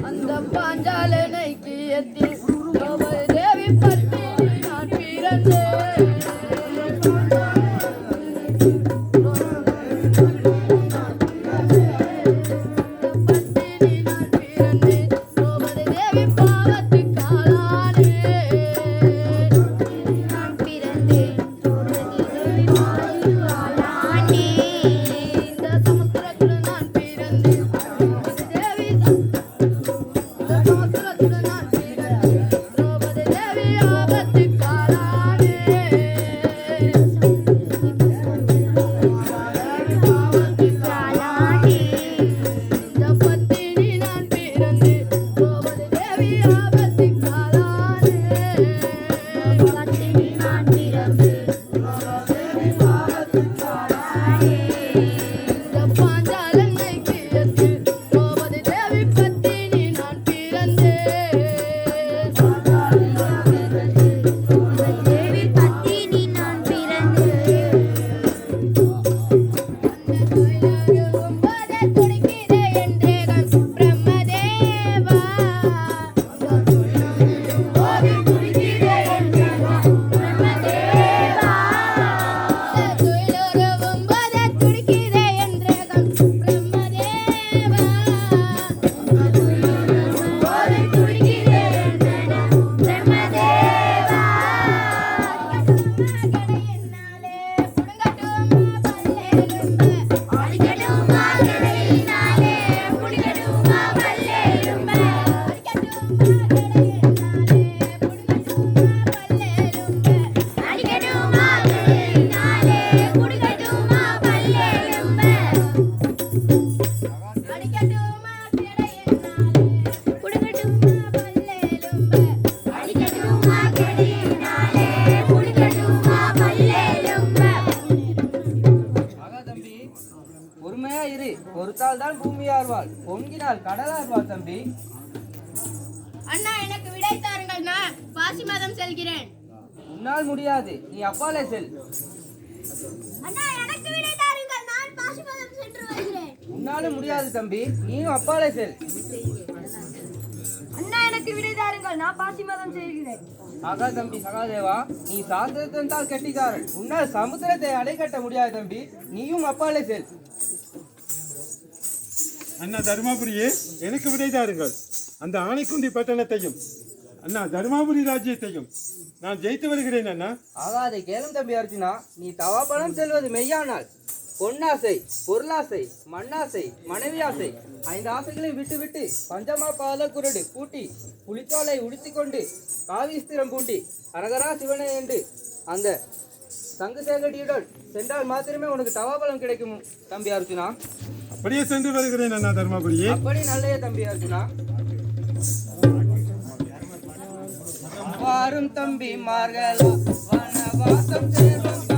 அந்த பாஞ்சாலனைக்கு எத்தி தேவி பத்தினி நான் பிறந்தேன். பொறுத்தால் தான் பூமியார்வாள், பொங்கினால் கடலார்வாள். தம்பி அண்ணா, எனக்கு விடை தாருங்கள். நான் பாசி மதம் செல்கிறேன். உன்னால் முடியாது, நீ அப்பாலே செல். அண்ணா, எனக்கு விடை தாருங்கள். நான் பாசி மதம் சென்று வருகிறேன். உன்னாலும் முடியாது தம்பி, நீயும் அப்பாலே செல். அண்ணா, எனக்கு விடை தாருங்கள். நான் பாசி மதம் செல்கிறேன். ஆகா தம்பி சகாதேவா, நீ சாஸ்திரத்தால் கெட்டிக்காரன். உன்னால் சமுத்திரத்தை அடை கட்ட முடியாது தம்பி, நீயும் அப்பாலே செல். அண்ணா தர்மாபுரியே, எனக்கு விடை தாருங்கள். அந்த ஆணைக்குண்டி பட்டணத்தையும் அண்ணா தர்மாபுரி ராஜ்யத்தையும் நான் ஜெயித்து வருகிறேன். அண்ணா ஆகாதை கேளும் தம்பி அர்ஜுனா, நீ தவாபலம் செல்வது மெய்யானால் பொன்னாசை, பொருளாசை, மண்ணாசை, மனைவி ஆசை, 5 ஆசைகளையும் விட்டு விட்டு பஞ்சமா பாத குருடு பூட்டி புலித்தோலை உடுத்திக்கொண்டு காவிஸ்திரம் பூட்டி அரகரா சிவனை என்று அந்த சங்கு சேகடியுடன் சென்றால் மாத்திரமே உனக்கு தவாபலம் கிடைக்கும் தம்பி அர்ஜுனா. அப்படியே சென்று வருகிறேன் அண்ணா தர்மாபுரியே. அப்படி நல்லதே தம்பி அர்ஜுனா. வாரும் தம்பி மார்களா வனவாசம் சேர்வோம்.